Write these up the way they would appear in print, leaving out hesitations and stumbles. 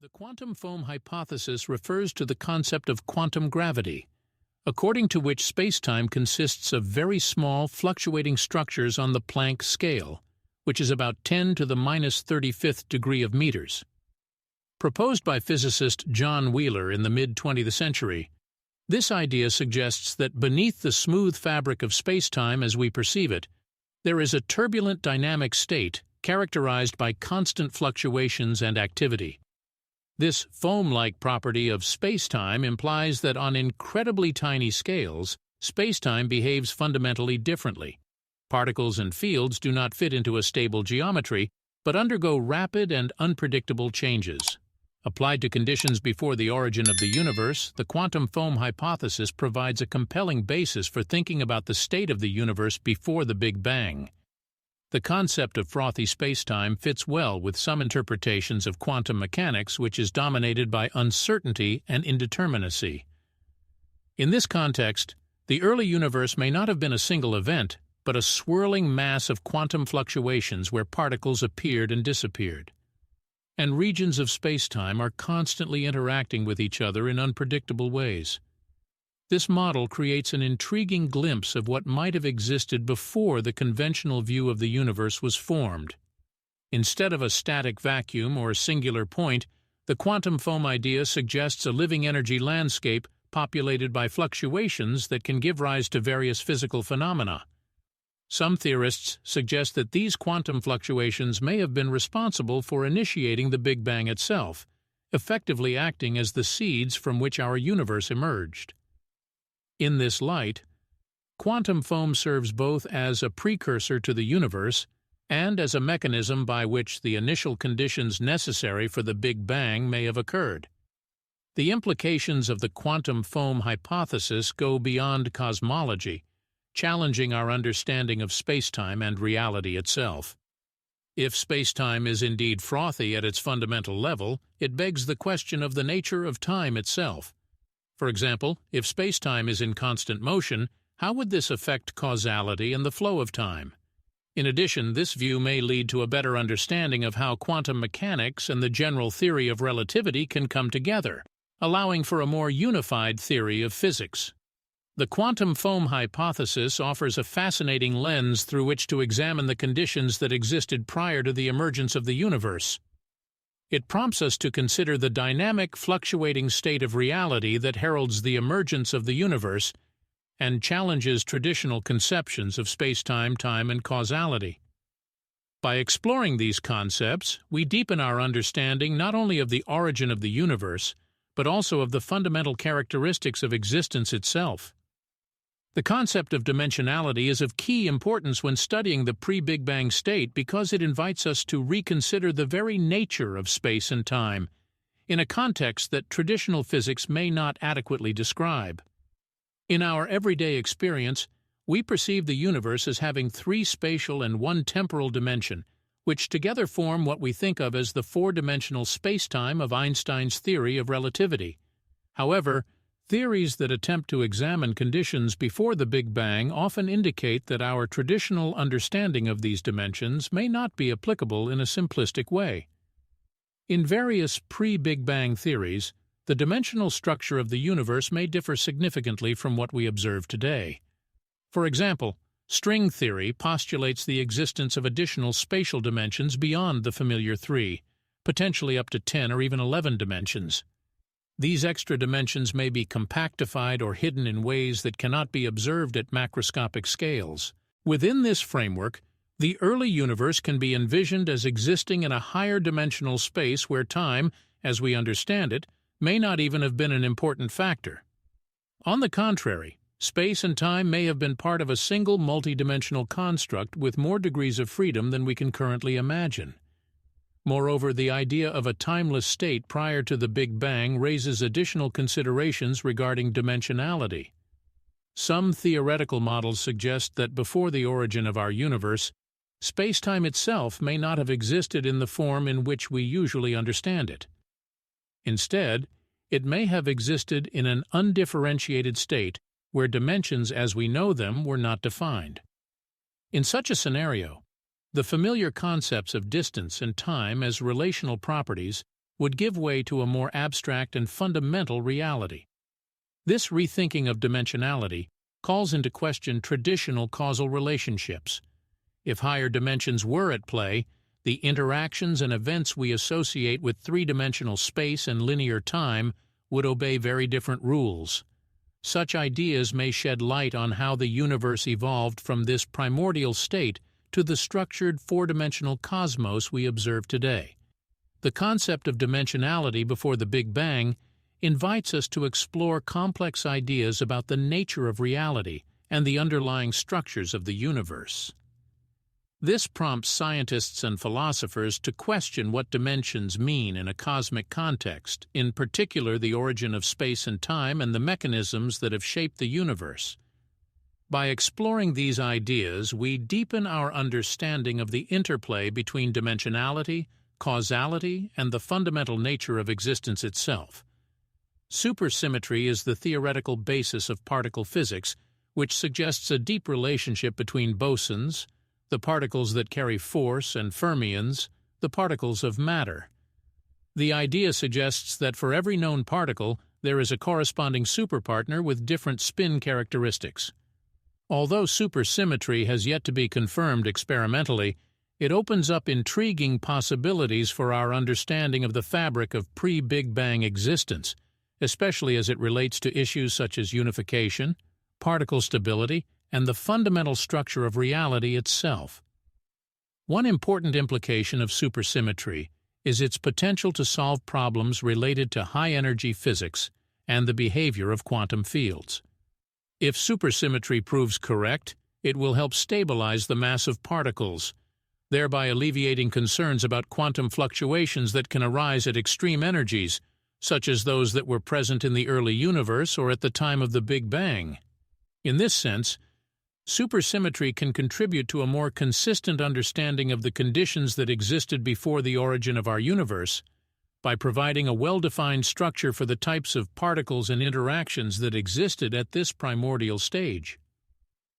The quantum foam hypothesis refers to the concept of quantum gravity, according to which spacetime consists of very small, fluctuating structures on the Planck scale, which is about 10 to the minus 35th degree of meters. Proposed by physicist John Wheeler in the mid-20th century, this idea suggests that beneath the smooth fabric of spacetime as we perceive it, there is a turbulent dynamic state characterized by constant fluctuations and activity. This foam-like property of spacetime implies that on incredibly tiny scales, spacetime behaves fundamentally differently. Particles and fields do not fit into a stable geometry, but undergo rapid and unpredictable changes. Applied to conditions before the origin of the universe, the quantum foam hypothesis provides a compelling basis for thinking about the state of the universe before the Big Bang. The concept of frothy spacetime fits well with some interpretations of quantum mechanics, which is dominated by uncertainty and indeterminacy. In this context, the early universe may not have been a single event, but a swirling mass of quantum fluctuations where particles appeared and disappeared. And regions of spacetime are constantly interacting with each other in unpredictable ways. This model creates an intriguing glimpse of what might have existed before the conventional view of the universe was formed. Instead of a static vacuum or a singular point, the quantum foam idea suggests a living energy landscape populated by fluctuations that can give rise to various physical phenomena. Some theorists suggest that these quantum fluctuations may have been responsible for initiating the Big Bang itself, effectively acting as the seeds from which our universe emerged. In this light, quantum foam serves both as a precursor to the universe and as a mechanism by which the initial conditions necessary for the Big Bang may have occurred. The implications of the quantum foam hypothesis go beyond cosmology, challenging our understanding of spacetime and reality itself. If spacetime is indeed frothy at its fundamental level, it begs the question of the nature of time itself. For example, if spacetime is in constant motion, how would this affect causality and the flow of time? In addition, this view may lead to a better understanding of how quantum mechanics and the general theory of relativity can come together, allowing for a more unified theory of physics. The quantum foam hypothesis offers a fascinating lens through which to examine the conditions that existed prior to the emergence of the universe. It prompts us to consider the dynamic, fluctuating state of reality that heralds the emergence of the universe and challenges traditional conceptions of spacetime, time, and causality. By exploring these concepts, we deepen our understanding not only of the origin of the universe, but also of the fundamental characteristics of existence itself. The concept of dimensionality is of key importance when studying the pre-Big Bang state because it invites us to reconsider the very nature of space and time, in a context that traditional physics may not adequately describe. In our everyday experience, we perceive the universe as having three spatial and one temporal dimension, which together form what we think of as the four-dimensional spacetime of Einstein's theory of relativity. However, theories that attempt to examine conditions before the Big Bang often indicate that our traditional understanding of these dimensions may not be applicable in a simplistic way. In various pre-Big Bang theories, the dimensional structure of the universe may differ significantly from what we observe today. For example, string theory postulates the existence of additional spatial dimensions beyond the familiar three, potentially up to 10 or even 11 dimensions. These extra dimensions may be compactified or hidden in ways that cannot be observed at macroscopic scales. Within this framework, the early universe can be envisioned as existing in a higher dimensional space where time, as we understand it, may not even have been an important factor. On the contrary, space and time may have been part of a single multidimensional construct with more degrees of freedom than we can currently imagine. Moreover, the idea of a timeless state prior to the Big Bang raises additional considerations regarding dimensionality. Some theoretical models suggest that before the origin of our universe, spacetime itself may not have existed in the form in which we usually understand it. Instead, it may have existed in an undifferentiated state where dimensions as we know them were not defined. In such a scenario, the familiar concepts of distance and time as relational properties would give way to a more abstract and fundamental reality. This rethinking of dimensionality calls into question traditional causal relationships. If higher dimensions were at play, the interactions and events we associate with three-dimensional space and linear time would obey very different rules. Such ideas may shed light on how the universe evolved from this primordial state to the structured four-dimensional cosmos we observe today. The concept of dimensionality before the Big Bang invites us to explore complex ideas about the nature of reality and the underlying structures of the universe. This prompts scientists and philosophers to question what dimensions mean in a cosmic context, in particular the origin of space and time and the mechanisms that have shaped the universe. By exploring these ideas, we deepen our understanding of the interplay between dimensionality, causality, and the fundamental nature of existence itself. Supersymmetry is the theoretical basis of particle physics, which suggests a deep relationship between bosons, the particles that carry force, and fermions, the particles of matter. The idea suggests that for every known particle, there is a corresponding superpartner with different spin characteristics. Although supersymmetry has yet to be confirmed experimentally, it opens up intriguing possibilities for our understanding of the fabric of pre-Big Bang existence, especially as it relates to issues such as unification, particle stability, and the fundamental structure of reality itself. One important implication of supersymmetry is its potential to solve problems related to high-energy physics and the behavior of quantum fields. If supersymmetry proves correct, it will help stabilize the mass of particles, thereby alleviating concerns about quantum fluctuations that can arise at extreme energies, such as those that were present in the early universe or at the time of the Big Bang. In this sense, supersymmetry can contribute to a more consistent understanding of the conditions that existed before the origin of our universe, by providing a well-defined structure for the types of particles and interactions that existed at this primordial stage.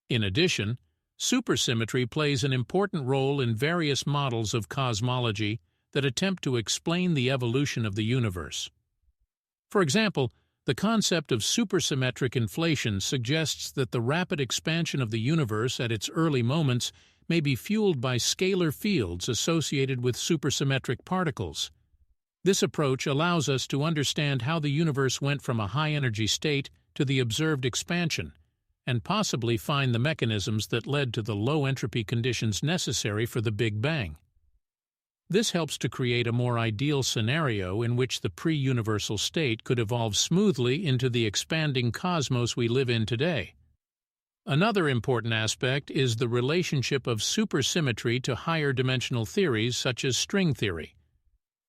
In addition, supersymmetry plays an important role in various models of cosmology that attempt to explain the evolution of the universe. For example, the concept of supersymmetric inflation suggests that the rapid expansion of the universe at its early moments may be fueled by scalar fields associated with supersymmetric particles. This approach allows us to understand how the universe went from a high-energy state to the observed expansion, and possibly find the mechanisms that led to the low-entropy conditions necessary for the Big Bang. This helps to create a more ideal scenario in which the pre-universal state could evolve smoothly into the expanding cosmos we live in today. Another important aspect is the relationship of supersymmetry to higher dimensional theories such as string theory.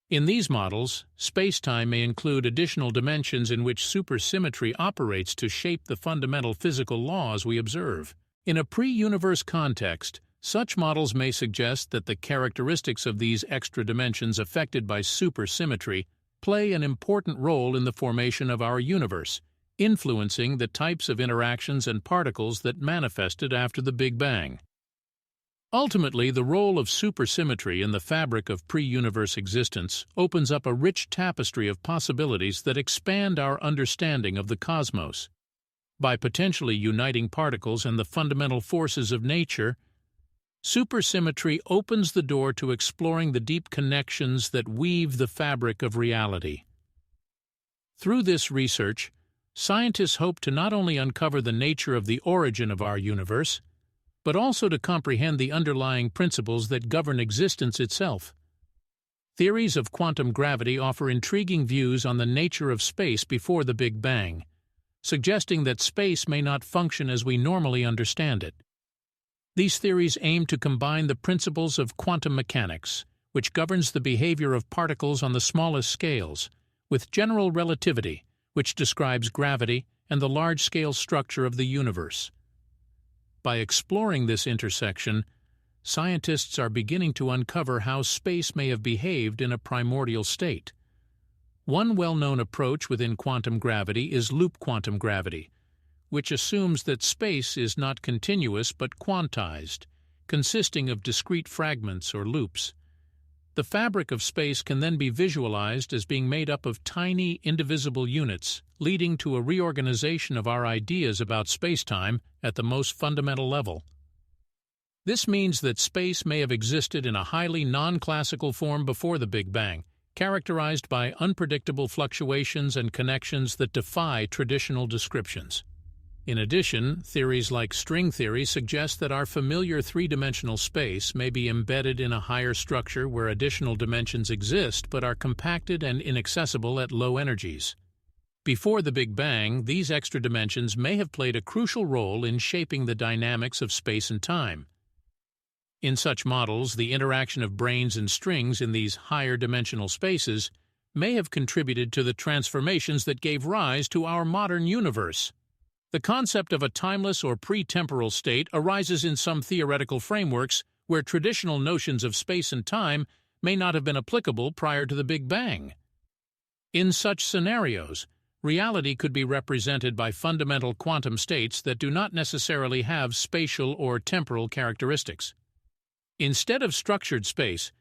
In these models, spacetime may include additional dimensions in which supersymmetry operates to shape the fundamental physical laws we observe. In a pre-universe context, such models may suggest that the characteristics of these extra dimensions affected by supersymmetry play an important role in the formation of our universe, influencing the types of interactions and particles that manifested after the Big Bang. Ultimately, the role of supersymmetry in the fabric of pre-universe existence opens up a rich tapestry of possibilities that expand our understanding of the cosmos. By potentially uniting particles and the fundamental forces of nature, supersymmetry opens the door to exploring the deep connections that weave the fabric of reality. Through this research, scientists hope to not only uncover the nature of the origin of our universe, but also to comprehend the underlying principles that govern existence itself. Theories of quantum gravity offer intriguing views on the nature of space before the Big Bang, suggesting that space may not function as we normally understand it. These theories aim to combine the principles of quantum mechanics, which governs the behavior of particles on the smallest scales, with general relativity, which describes gravity and the large-scale structure of the universe. By exploring this intersection, scientists are beginning to uncover how space may have behaved in a primordial state. One well-known approach within quantum gravity is loop quantum gravity, which assumes that space is not continuous but quantized, consisting of discrete fragments or loops. The fabric of space can then be visualized as being made up of tiny, indivisible units, leading to a reorganization of our ideas about spacetime at the most fundamental level. This means that space may have existed in a highly non-classical form before the Big Bang, characterized by unpredictable fluctuations and connections that defy traditional descriptions. In addition, theories like string theory suggest that our familiar three-dimensional space may be embedded in a higher structure where additional dimensions exist but are compacted and inaccessible at low energies. Before the Big Bang, these extra dimensions may have played a crucial role in shaping the dynamics of space and time. In such models, the interaction of branes and strings in these higher dimensional spaces may have contributed to the transformations that gave rise to our modern universe. The concept of a timeless or pre-temporal state arises in some theoretical frameworks where traditional notions of space and time may not have been applicable prior to the Big Bang. In such scenarios, reality could be represented by fundamental quantum states that do not necessarily have spatial or temporal characteristics. Instead of structured space,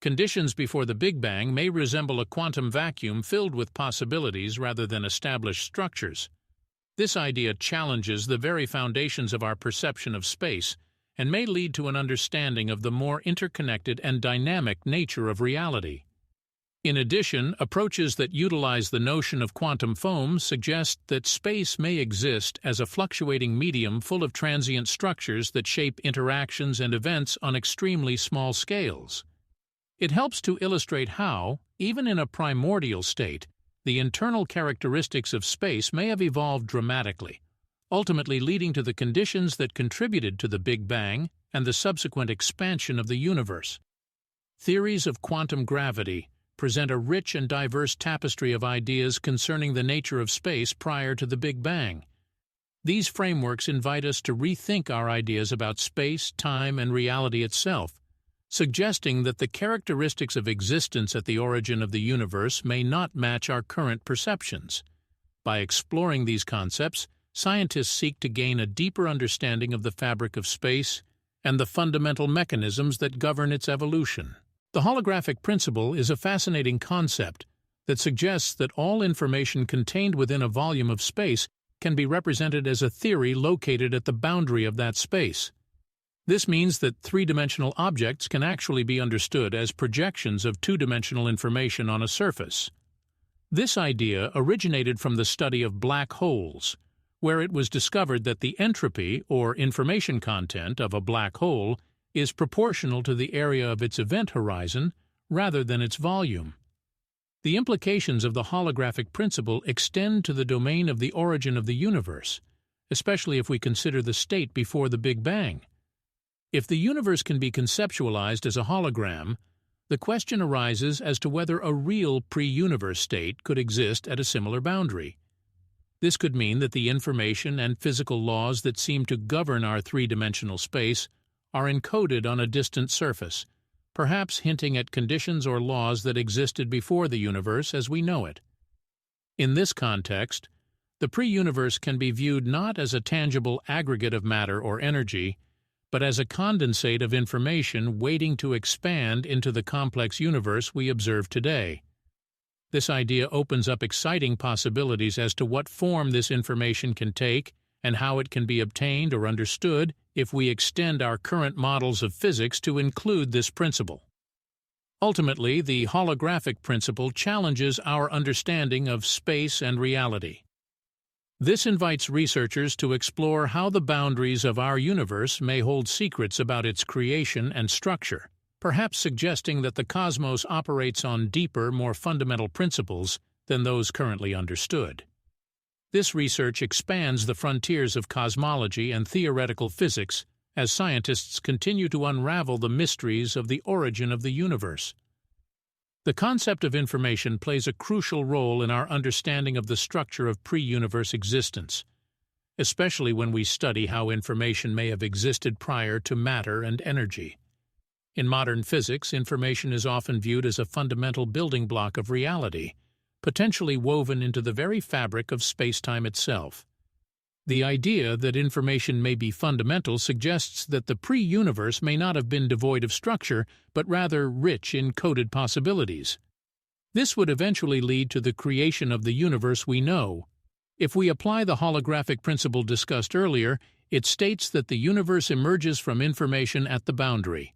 conditions before the Big Bang may resemble a quantum vacuum filled with possibilities rather than established structures. This idea challenges the very foundations of our perception of space and may lead to an understanding of the more interconnected and dynamic nature of reality. In addition, approaches that utilize the notion of quantum foam suggest that space may exist as a fluctuating medium full of transient structures that shape interactions and events on extremely small scales. It helps to illustrate how, even in a primordial state, the internal characteristics of space may have evolved dramatically, ultimately leading to the conditions that contributed to the Big Bang and the subsequent expansion of the universe. Theories of quantum gravity present a rich and diverse tapestry of ideas concerning the nature of space prior to the Big Bang. These frameworks invite us to rethink our ideas about space, time, and reality itself, suggesting that the characteristics of existence at the origin of the universe may not match our current perceptions. By exploring these concepts, scientists seek to gain a deeper understanding of the fabric of space and the fundamental mechanisms that govern its evolution. The holographic principle is a fascinating concept that suggests that all information contained within a volume of space can be represented as a theory located at the boundary of that space. This means that three-dimensional objects can actually be understood as projections of two-dimensional information on a surface. This idea originated from the study of black holes, where it was discovered that the entropy, or information content, of a black hole is proportional to the area of its event horizon rather than its volume. The implications of the holographic principle extend to the domain of the origin of the universe, especially if we consider the state before the Big Bang. If the universe can be conceptualized as a hologram, the question arises as to whether a real pre-universe state could exist at a similar boundary. This could mean that the information and physical laws that seem to govern our three-dimensional space are encoded on a distant surface, perhaps hinting at conditions or laws that existed before the universe as we know it. In this context, the pre-universe can be viewed not as a tangible aggregate of matter or energy, but as a condensate of information waiting to expand into the complex universe we observe today. This idea opens up exciting possibilities as to what form this information can take and how it can be obtained or understood if we extend our current models of physics to include this principle. Ultimately, the holographic principle challenges our understanding of space and reality. This invites researchers to explore how the boundaries of our universe may hold secrets about its creation and structure, perhaps suggesting that the cosmos operates on deeper, more fundamental principles than those currently understood. This research expands the frontiers of cosmology and theoretical physics as scientists continue to unravel the mysteries of the origin of the universe. The concept of information plays a crucial role in our understanding of the structure of pre-universe existence, especially when we study how information may have existed prior to matter and energy. In modern physics, information is often viewed as a fundamental building block of reality, potentially woven into the very fabric of spacetime itself. The idea that information may be fundamental suggests that the pre-universe may not have been devoid of structure, but rather rich in coded possibilities. This would eventually lead to the creation of the universe we know. If we apply the holographic principle discussed earlier, it states that the universe emerges from information at the boundary.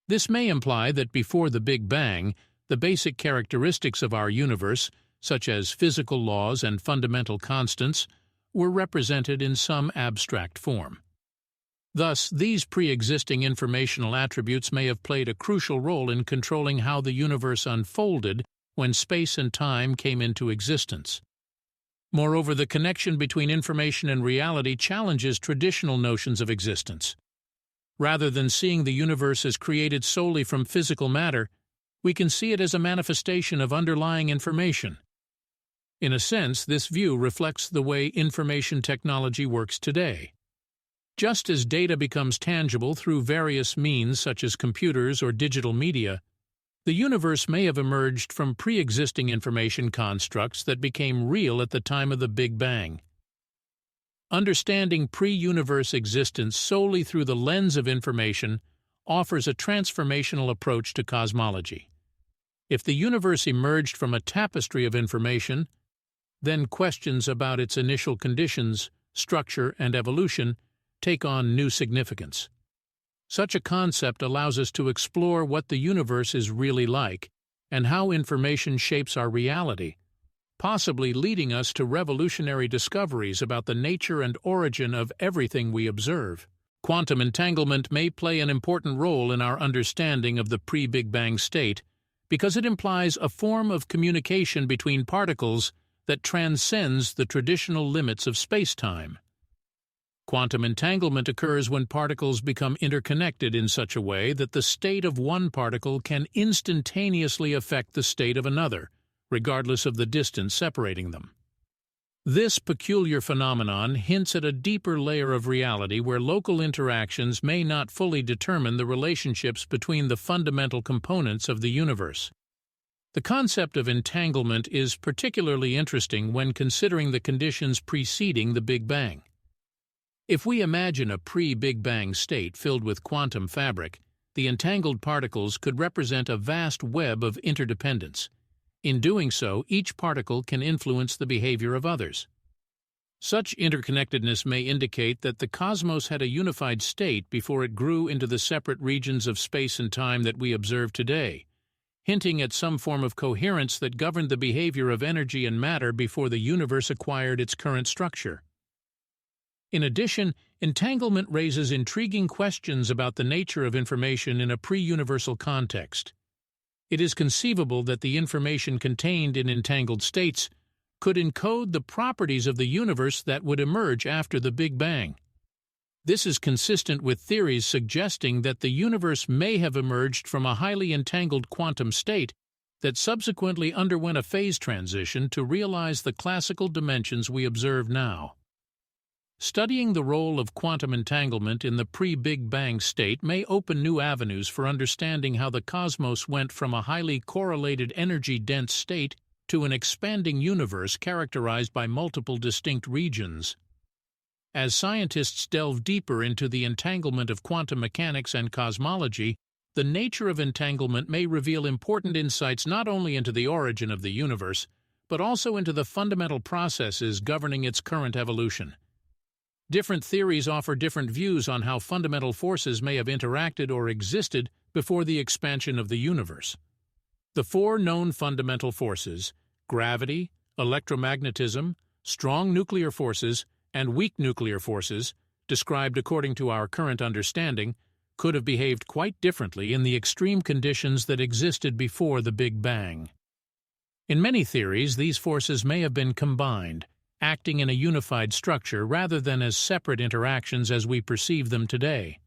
This may imply that before the Big Bang, the basic characteristics of our universe, such as physical laws and fundamental constants, were represented in some abstract form. Thus, these pre-existing informational attributes may have played a crucial role in controlling how the universe unfolded when space and time came into existence. Moreover, the connection between information and reality challenges traditional notions of existence. Rather than seeing the universe as created solely from physical matter, we can see it as a manifestation of underlying information. In a sense, this view reflects the way information technology works today. Just as data becomes tangible through various means such as computers or digital media, the universe may have emerged from pre-existing information constructs that became real at the time of the Big Bang. Understanding pre-universe existence solely through the lens of information offers a transformational approach to cosmology. If the universe emerged from a tapestry of information, then questions about its initial conditions, structure, and evolution take on new significance. Such a concept allows us to explore what the universe is really like and how information shapes our reality, possibly leading us to revolutionary discoveries about the nature and origin of everything we observe. Quantum entanglement may play an important role in our understanding of the pre-Big Bang state because it implies a form of communication between particles that transcends the traditional limits of space-time. Quantum entanglement occurs when particles become interconnected in such a way that the state of one particle can instantaneously affect the state of another, regardless of the distance separating them. This peculiar phenomenon hints at a deeper layer of reality where local interactions may not fully determine the relationships between the fundamental components of the universe. The concept of entanglement is particularly interesting when considering the conditions preceding the Big Bang. If we imagine a pre-Big Bang state filled with quantum fabric, the entangled particles could represent a vast web of interdependence. In doing so, each particle can influence the behavior of others. Such interconnectedness may indicate that the cosmos had a unified state before it grew into the separate regions of space and time that we observe today, hinting at some form of coherence that governed the behavior of energy and matter before the universe acquired its current structure. In addition, entanglement raises intriguing questions about the nature of information in a pre-universal context. It is conceivable that the information contained in entangled states could encode the properties of the universe that would emerge after the Big Bang. This is consistent with theories suggesting that the universe may have emerged from a highly entangled quantum state that subsequently underwent a phase transition to realize the classical dimensions we observe now. Studying the role of quantum entanglement in the pre-Big Bang state may open new avenues for understanding how the cosmos went from a highly correlated energy-dense state to an expanding universe characterized by multiple distinct regions. As scientists delve deeper into the entanglement of quantum mechanics and cosmology, the nature of entanglement may reveal important insights not only into the origin of the universe, but also into the fundamental processes governing its current evolution. Different theories offer different views on how fundamental forces may have interacted or existed before the expansion of the universe. The four known fundamental forces, gravity, electromagnetism, strong nuclear forces, and weak nuclear forces, described according to our current understanding, could have behaved quite differently in the extreme conditions that existed before the Big Bang. In many theories, these forces may have been combined, acting in a unified structure rather than as separate interactions as we perceive them today.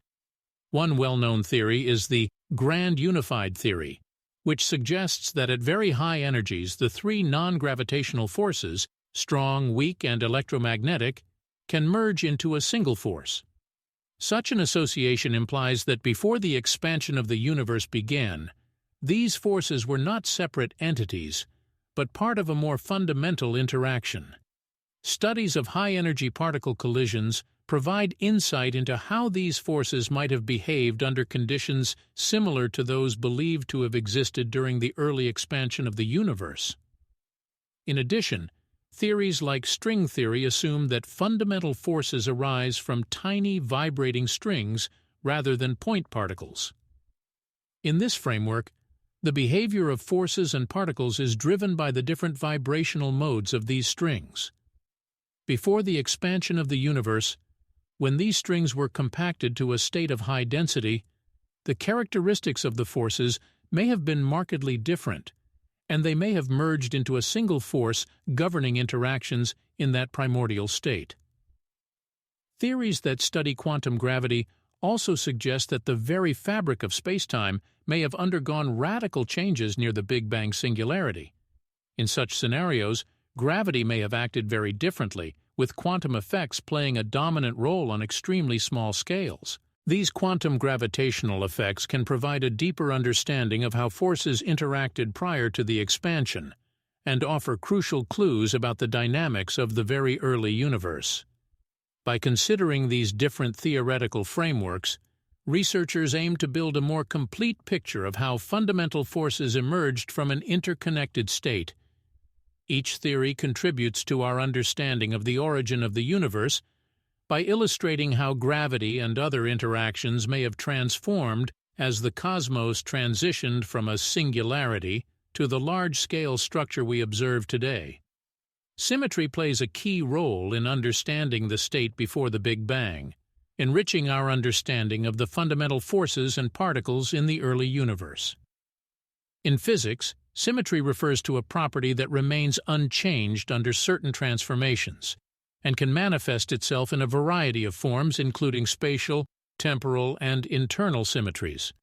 One well-known theory is the grand unified theory, which suggests that at very high energies the three non-gravitational forces, strong, weak, and electromagnetic, can merge into a single force. Such an association implies that before the expansion of the universe began, these forces were not separate entities, but part of a more fundamental interaction. Studies of high-energy particle collisions provide insight into how these forces might have behaved under conditions similar to those believed to have existed during the early expansion of the universe. In addition, theories like string theory assume that fundamental forces arise from tiny vibrating strings rather than point particles. In this framework, the behavior of forces and particles is driven by the different vibrational modes of these strings. Before the expansion of the universe, when these strings were compacted to a state of high density, the characteristics of the forces may have been markedly different, and they may have merged into a single force governing interactions in that primordial state. Theories that study quantum gravity also suggest that the very fabric of spacetime may have undergone radical changes near the Big Bang singularity. In such scenarios, gravity may have acted very differently, with quantum effects playing a dominant role on extremely small scales. These quantum gravitational effects can provide a deeper understanding of how forces interacted prior to the expansion, and offer crucial clues about the dynamics of the very early universe. By considering these different theoretical frameworks, researchers aim to build a more complete picture of how fundamental forces emerged from an interconnected state. Each theory contributes to our understanding of the origin of the universe by illustrating how gravity and other interactions may have transformed as the cosmos transitioned from a singularity to the large-scale structure we observe today. Symmetry plays a key role in understanding the state before the Big Bang, enriching our understanding of the fundamental forces and particles in the early universe. In physics, symmetry refers to a property that remains unchanged under certain transformations, and can manifest itself in a variety of forms including spatial, temporal, and internal symmetries.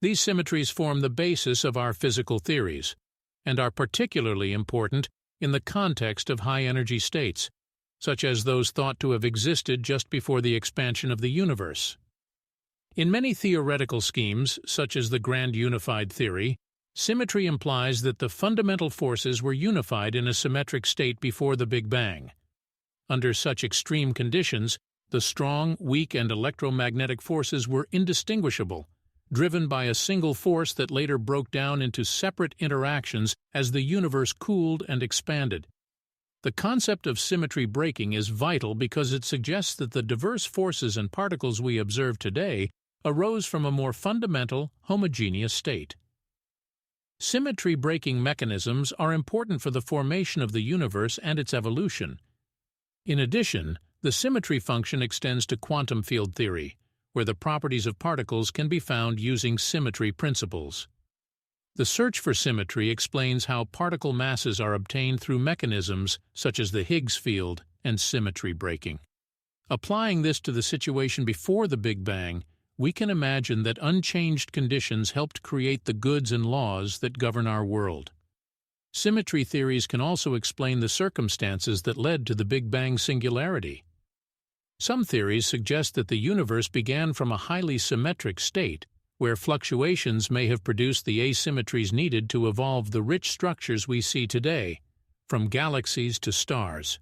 These symmetries form the basis of our physical theories, and are particularly important in the context of high-energy states, such as those thought to have existed just before the expansion of the universe. In many theoretical schemes, such as the grand unified theory, symmetry implies that the fundamental forces were unified in a symmetric state before the Big Bang. Under such extreme conditions, the strong, weak, and electromagnetic forces were indistinguishable, driven by a single force that later broke down into separate interactions as the universe cooled and expanded. The concept of symmetry breaking is vital because it suggests that the diverse forces and particles we observe today arose from a more fundamental, homogeneous state. Symmetry breaking mechanisms are important for the formation of the universe and its evolution. In addition, the symmetry function extends to quantum field theory, where the properties of particles can be found using symmetry principles. The search for symmetry explains how particle masses are obtained through mechanisms such as the Higgs field and symmetry breaking. Applying this to the situation before the Big Bang, we can imagine that unchanged conditions helped create the goods and laws that govern our world. Symmetry theories can also explain the circumstances that led to the Big Bang singularity. Some theories suggest that the universe began from a highly symmetric state, where fluctuations may have produced the asymmetries needed to evolve the rich structures we see today, from galaxies to stars.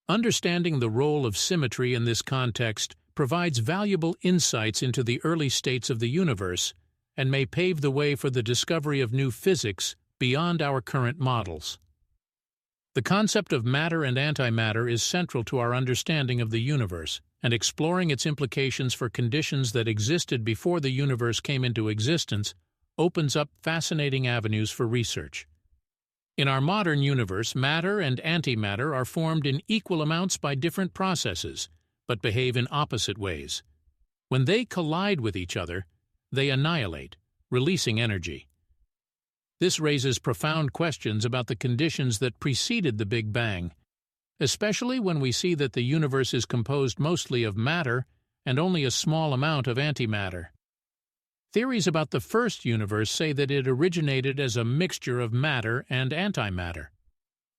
Understanding the role of symmetry in this context provides valuable insights into the early states of the universe and may pave the way for the discovery of new physics beyond our current models. The concept of matter and antimatter is central to our understanding of the universe, and exploring its implications for conditions that existed before the universe came into existence opens up fascinating avenues for research. In our modern universe, matter and antimatter are formed in equal amounts by different processes, but behave in opposite ways. When they collide with each other, they annihilate, releasing energy. This raises profound questions about the conditions that preceded the Big Bang, especially when we see that the universe is composed mostly of matter and only a small amount of antimatter. Theories about the first universe say that it originated as a mixture of matter and antimatter.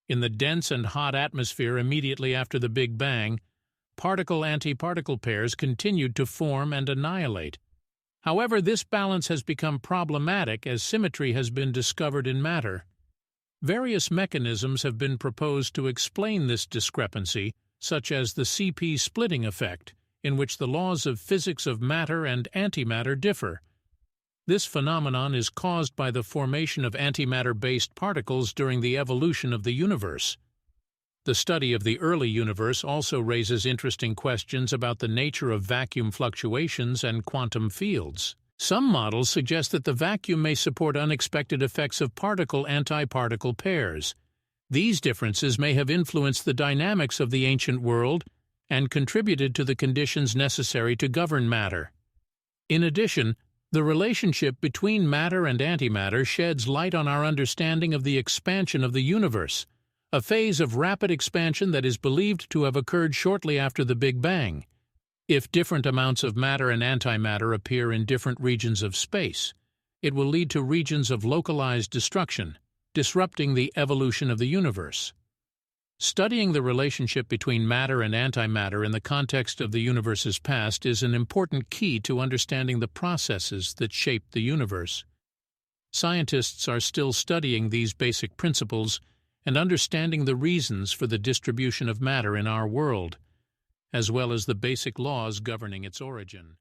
In the dense and hot atmosphere immediately after the Big Bang, particle-antiparticle pairs continued to form and annihilate. However, this balance has become problematic as symmetry has been discovered in matter. Various mechanisms have been proposed to explain this discrepancy, such as the CP splitting effect, in which the laws of physics of matter and antimatter differ. This phenomenon is caused by the formation of antimatter-based particles during the evolution of the universe. The study of the early universe also raises interesting questions about the nature of vacuum fluctuations and quantum fields. Some models suggest that the vacuum may support unexpected effects of particle-antiparticle pairs. These differences may have influenced the dynamics of the ancient world and contributed to the conditions necessary to govern matter. In addition, the relationship between matter and antimatter sheds light on our understanding of the expansion of the universe, a phase of rapid expansion that is believed to have occurred shortly after the Big Bang. If different amounts of matter and antimatter appear in different regions of space, it will lead to regions of localized destruction, disrupting the evolution of the universe. Studying the relationship between matter and antimatter in the context of the universe's past is an important key to understanding the processes that shaped the universe. Scientists are still studying these basic principles and understanding the reasons for the distribution of matter in our world, as well as the basic laws governing its origin.